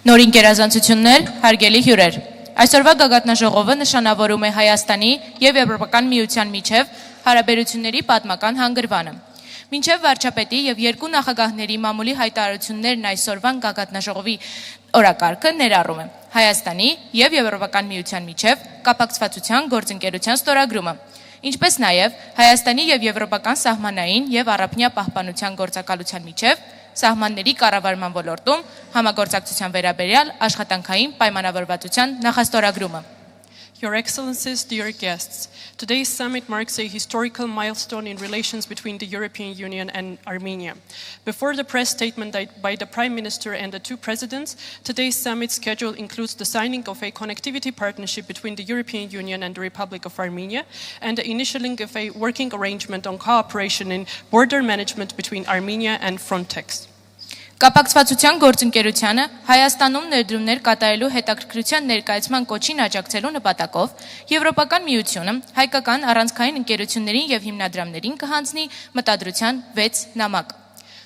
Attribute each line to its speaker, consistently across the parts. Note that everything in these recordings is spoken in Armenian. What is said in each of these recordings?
Speaker 1: Նորին գերազանցություններ, հարգելի հյուրեր։ Այսօրվա գագաթնաժողովը նշանավորում է Հայաստանի և Եվրոպական միության միջև հարաբերությունների պատմական հանգրվանը։ Մինչև վարչապետի և երկու նախագահների մամուլի հայտարարություններն այսօրվան գագաթնաժողովի օրակարգը ներառում է Հայաստանի և Եվրոպական միության միջև կապակցվածության գործընկերության ստորագրումը, ինչպես նաև Հայաստանի և Եվրոպական սահմանային և առափնյա պահպանության գործակալության միջև սահմանների կառավարման ոլորտում համագործակցության վերաբերյալ աշխատանքային պայմանավորվածության նախաստորագրումը։
Speaker 2: Your Excellencies, dear guests, today's summit marks a historical milestone in relations between the European Union and Armenia. Before the press statement by the Prime Minister and the two presidents, today's summit schedule includes the signing of a connectivity partnership between the European Union and the Republic of Armenia and the initialing of a working arrangement on cooperation in border management between Armenia and Frontex.
Speaker 1: Կապակցվածության գործընկերությանը Հայաստանում ներդրումներ կատարելու հետաքրքրության ներկայացման կոչին աջակցելու նպատակով Եվրոպական միությունը հայկական առանցքային ընկերություններին և հիմնադրամներին կհանձնի մտադրության 6 նամակ։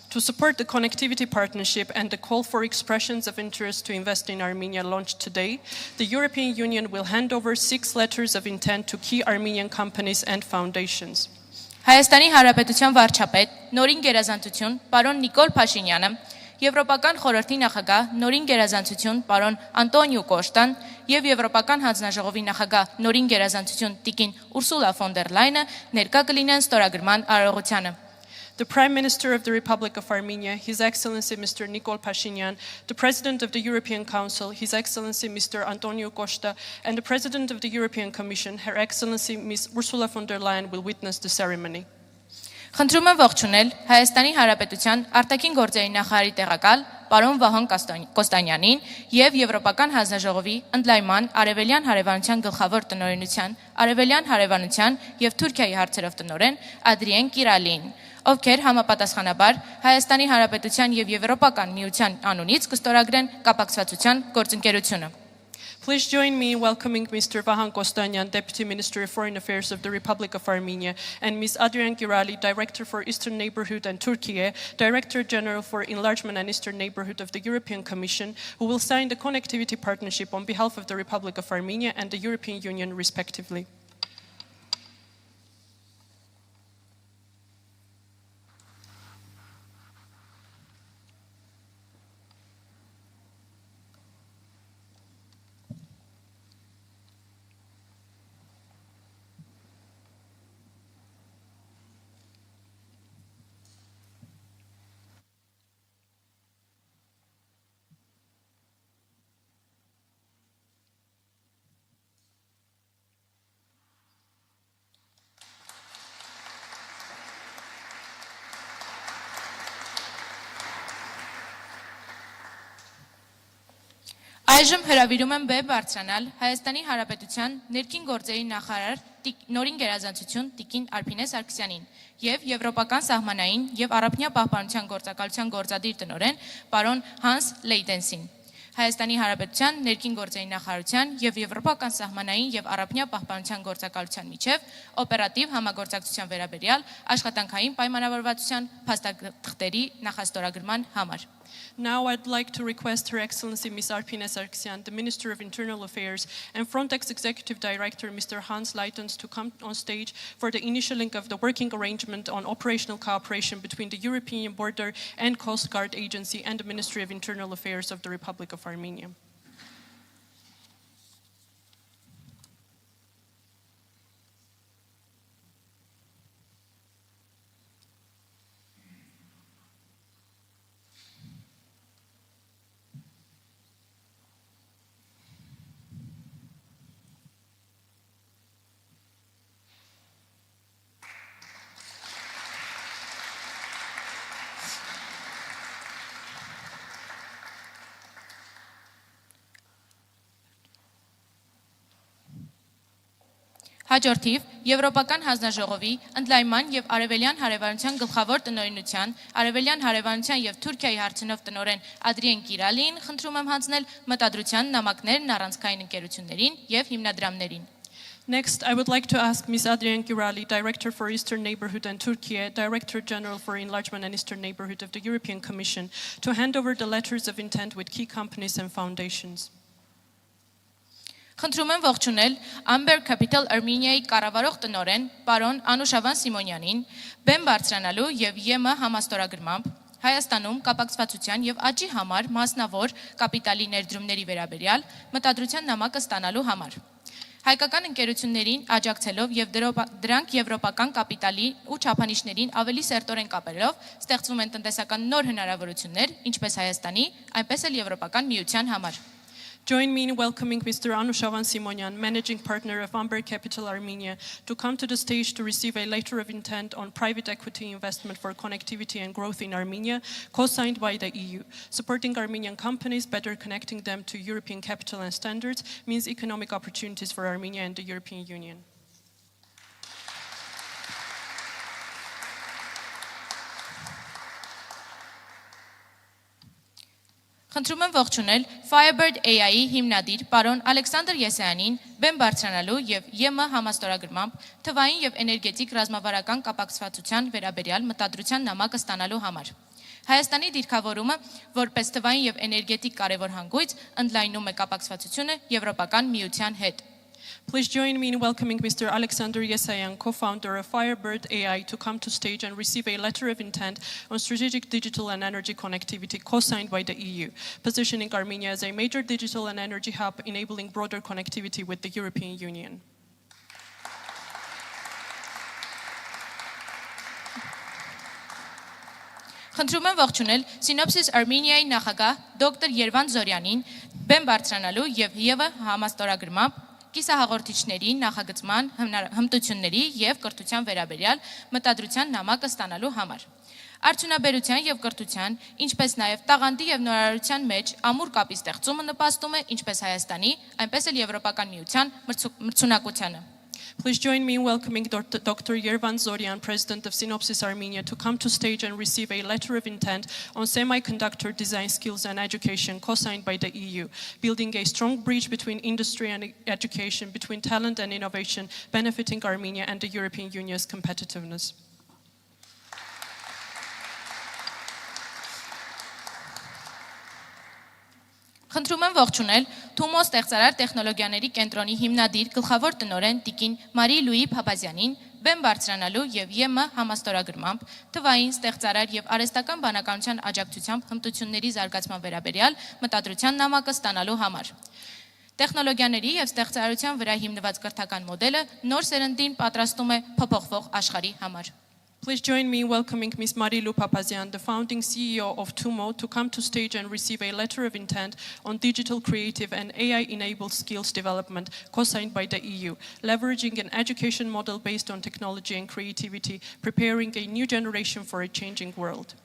Speaker 2: To support the connectivity partnership and the call for expressions of interest to invest in Armenia launched today, the European Union will hand over 6 letters of intent to key Armenian companies and foundations.
Speaker 1: Հայաստանի Հանրապետության վարչապետ, նորին գերազանցություն, պարոն Նիկոլ Փաշինյանը, Եվրոպական խորհրդի նախագահ, նորին գերազանցություն, պարոն Անտոնիո Կոշտան և Եվրոպական հանձնաժողովի նախագահ, նորին գերազանցություն, տիկին Ուրսուլա ֆոն դեր Լայնը ներկա կլինեն ստորագրման արարողությանը։
Speaker 2: The Prime Minister of the Republic of Armenia, His Excellency Mr. Nikol Pashinyan, the President of the European Council, His Excellency Mr. Antonio Costa, and the President of the European Commission, Her Excellency Ms. Ursula von der Leyen, will witness the ceremony.
Speaker 1: Խնդրում եմ ողջունել Հայաստանի Հանրապետության արտաքին գործերի նախարարի տեղակալ պարոն Վահան Կոստանյանին և Եվրոպական հանձնաժողովի ընդլայնման արևելյան հարևանության գլխավոր տնօրենության, արևելյան հարևանության և Թուրքիայի հարցերով տնօրեն Ադրիեն Կիրալին, ովքեր համապատասխանաբար Հայաստանի Հանրապետության և Եվրոպական միության անունից կստորագրեն կապակցվածության գործընկերությունը։
Speaker 2: Please join me in welcoming Mr. Vahan Kostanyan, Deputy Minister of Foreign Affairs of the Republic of Armenia, and Ms. Adrian Girali, Director for Eastern Neighborhood and Turkey, Director General for Enlargement and Eastern Neighborhood of the European Commission, who will sign the connectivity partnership on behalf of the Republic of Armenia and the European Union, respectively.
Speaker 1: Այժմ հրավիրում եմ բեմ բարձրանալ Հայաստանի Հանրապետության ներքին գործերի նախարար նորին գերազանցություն տիկին Արփինե Սարգսյանին և Եվրոպական սահմանային և առափնյա պահպանության գործակալության գործադիր տնօրեն պարոն Հանս Լեյտենսին։ Հայաստանի Հանրապետության ներքին գործերի նախարարության և Եվրոպական սահմանային և առափնյա պահպանության գործակալության միջև օպերատիվ համագործակցության վերաբերյալ աշխատանքային պայմանավորվածության փաստաթղթերի նախաստորագրման համար։
Speaker 2: Now I'd like to request Her Excellency Ms. Arpine Sargsyan, the Minister of Internal Affairs, and Frontex Executive Director Mr. Hans Leitens to come on stage for the initialing of the working arrangement on operational cooperation between the European Border and Coast Guard Agency and the Ministry of Internal Affairs of the Republic of Armenia.
Speaker 1: Հաջորդիվ Եվրոպական հանձնաժողովի ընդլայնման և արևելյան հարևանության գլխավոր տնօրենության, արևելյան հարևանության և Թուրքիայի հարցերով տնօրեն Ադրիեն Կիրալիին խնդրում եմ հանձնել մտադրության նամակներն առանցքային ընկերություններին և հիմնադրամներին։
Speaker 2: Next, I would like to ask Ms. Adrian Gurali, Director for Eastern Neighborhood and Turkey, Director General for Enlargement and Eastern Neighborhood of the European Commission, to hand over the letters of intent with key companies and foundations.
Speaker 1: Խնդրում եմ ողջունել Amber Capital Armenia-ի կառավարող տնօրեն պարոն Անուշավան Սիմոնյանին, բեմ բարձրանալու եւ ԵՄ համաստորագրմամբ Հայաստանում կապակցվածության եւ աճի համար մասնավոր կապիտալի ներդրումների վերաբերյալ մտադրության նամակը ստանալու համար։ Հայկական ընկերություններին աջակցելով եւ դրանք եվրոպական կապիտալի ու չափանիշներին ավելի սերտորեն կապելով ստեղծվում են տնտեսական նոր հնարավորություններ, ինչպես Հայաստանի, այնպես էլ եվրոպական միության համար։
Speaker 2: Join me in welcoming Mr. Anushavan Simonyan, Managing Partner of Amber Capital Armenia, to come to the stage to receive a letter of intent on private equity investment for connectivity and growth in Armenia, co-signed by the EU. Supporting Armenian companies, better connecting them to European capital and standards, means economic opportunities for Armenia and the European Union.
Speaker 1: Խնդրում եմ ողջունել Firebird AI-ի հիմնադիր պարոն Ալեքսանդր Եսայանին բեմ բարձրանալու եւ ԵՄ համաստորագրմամբ թվային եւ էներգետիկ ռազմավարական կապակցվածության վերաբերյալ մտադրության նամակը ստանալու համար։ Հայաստանի դիրքավորումը որպես թվային եւ էներգետիկ կարևոր հանգույց ընդլայնում է կապակցվածությունը Եվրոպական միության հետ։
Speaker 2: Please join me in welcoming Mr. Alexander Yesayan, co-founder of Firebird AI, to come to stage and receive a letter of intent on strategic digital and energy connectivity co-signed by the EU, positioning Armenia as a major digital and energy hub, enabling broader connectivity with the European Union.
Speaker 1: Խնդրում եմ ողջունել Synopsys Armenia-ի նախագահ դոկտոր Երվանդ Զորյանին բեմ բարձրանալու եւ ԵՎ համաստորագրմամբ կիսահաղորդիչների նախագծման հմտությունների եւ կրթության վերաբերյալ մտադրության նամակը ստանալու համար։ Արդյունաբերության եւ կրթության, ինչպես նաեւ տաղանդի եւ նորարարության մեջ ամուր կապի ստեղծումը նպաստում է ինչպես Հայաստանի, այնպես էլ Եվրոպական միության մրցունակությանը։
Speaker 2: Please join me in welcoming Dr. Yervan Zoryan, President of Synopsys Armenia, to come to stage and receive a letter of intent on semiconductor design skills and education co-signed by the EU, building a strong bridge between industry and education, between talent and innovation, benefiting Armenia and the European Union's competitiveness.
Speaker 1: Խնդրում եմ ողջունել Թումո ստեղծարար տեխնոլոգիաների կենտրոնի հիմնադիր գլխավոր տնօրեն Տիկին Մարի Լուի Փափազյանին բեմ բարձրանալու եւ ԵՄ համաստորագրմամբ թվային ստեղծարար եւ արհեստական բանականության աջակցությամբ հմտությունների զարգացման վերաբերյալ մտադրության նամակը ստանալու համար։ Տեխնոլոգիաների եւ ստեղծարարության վրա հիմնված կրթական մոդելը նոր սերնդին պատրաստում է փոփոխվող աշխարհի համար։
Speaker 2: Please join me in welcoming Ms. Marilu Papazian, the founding CEO of TUMO, to come to stage and receive a letter of intent on digital, creative and AI-enabled skills development co-signed by the EU, leveraging an education model based on technology and creativity, preparing a new generation for a changing world.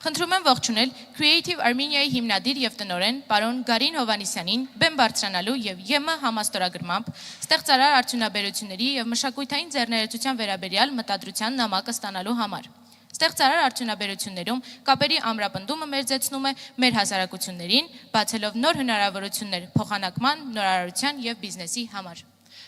Speaker 1: Խնդրում եմ ողջունել Creative Armenia-ի հիմնադիր եւ տնօրեն պարոն Գարին Հովանիսյանին բեմ բարձրանալու եւ ԵՄ համաստորագրմամբ ստեղծարար արդյունաբերությունների եւ մշակութային ձեռներեցության վերաբերյալ մտադրության նամակը ստանալու համար։ Ստեղծարար արդյունաբերություններում կապերի ամրապնդումը մերձեցնում է մեր հասարակություններին, բացելով նոր հնարավորություններ փոխանակման, նորարարության եւ բիզնեսի համար։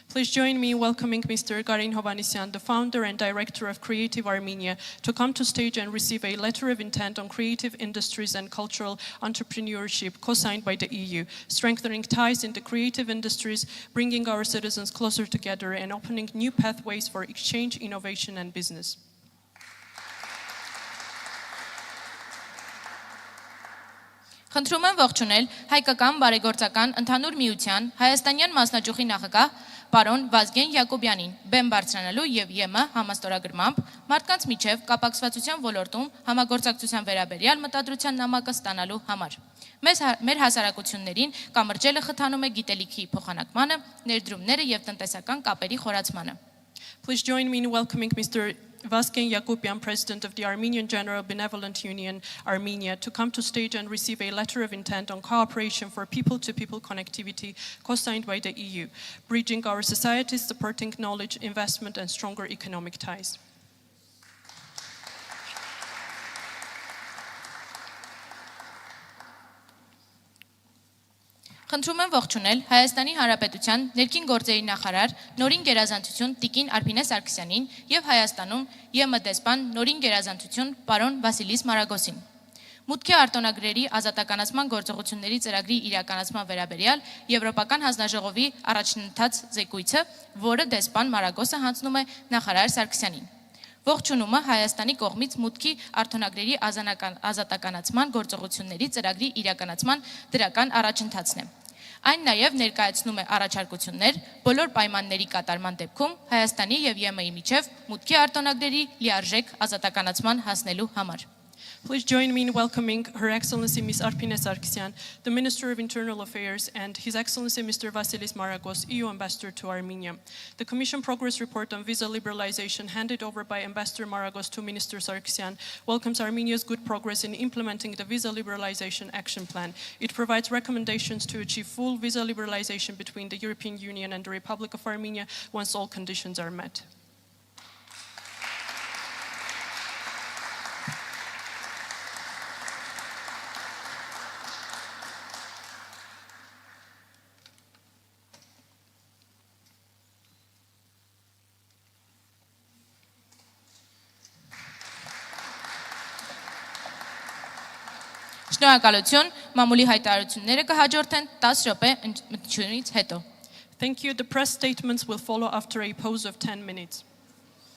Speaker 2: Please join me in welcoming Mr. Garin Hovanisyan, the founder and director of Creative Armenia, to come to stage and receive a letter of intent on creative industries and cultural entrepreneurship co-signed by the EU, strengthening ties in the creative industries, bringing our citizens closer together and opening new pathways for exchange, innovation and business.
Speaker 1: Խնդրում եմ ողջունել Հայկական բարեգործական ընդհանուր միության Հայաստանյան մասնաճյուղի նախագահ պարոն Վազգեն Յակոբյանին բեմ բարձրանալու եւ ԵՄ համաստորագրմամբ մարդկանց միջև կապակցվածության ոլորտում համագործակցության վերաբերյալ մտադրության նամակը ստանալու համար։ Մեր հասարակություններին կամրջելը խթանում է գիտելիքի փոխանակմանը, ներդրումները եւ տնտեսական կապերի խորացմանը։
Speaker 2: Please join me in welcoming Mr. Vasken Yakupian, President of the Armenian General Benevolent Union, Armenia, to come to stage and receive a letter of intent on cooperation for people-to-people connectivity co-signed by the EU, bridging our societies, supporting knowledge, investment and stronger economic ties.
Speaker 1: Խնդրում եմ ողջունել Հայաստանի Հանրապետության ներքին գործերի նախարար Նորին գերազանցություն Տիկին Արփինե Սարգսյանին եւ Հայաստանում ԵՄ դեսպան Նորին գերազանցություն պարոն Վասիլիս Մարագոսին։ Մուտքի արտոնագրերի ազատականացման գործողությունների ծրագրի իրականացման վերաբերյալ Եվրոպական հանձնաժողովի առաջընթաց զեկույցը, որը դեսպան Մարագոսը հանձնում է նախարար Սարգսյանին։ Ողջունումը Հայաստանի կողմից մուտքի արտոնագրերի ազատականացման գործողությունների ծրագրի իրականացման դրական առաջընթացն է։ Այն նաև ներկայացնում է առաջարկություններ բոլոր պայմանների կատարման դեպքում Հայաստանի եւ ԵՄ-ի միջև մուտքի արտոնագրերի լիարժեք ազատականացման հասնելու համար։
Speaker 2: Please join me in welcoming Her Excellency Ms. Arpine Sargsyan, the Minister of Internal Affairs, and His Excellency Mr. Vasilis Maragos, EU Ambassador to Armenia. The Commission Progress Report on Visa Liberalization handed over by Ambassador Maragos to Minister Sargsyan welcomes Armenia's good progress in implementing the Visa Liberalization Action Plan. It provides recommendations to achieve full visa liberalization between the European Union and the Republic of Armenia once all conditions are met.
Speaker 1: Շնորհակալություն, մամուլի հայտարարությունները կհաջորդեն 10 րոպե ընդունից հետո։
Speaker 2: Thank you. The press statements will follow after a pause of 10 minutes.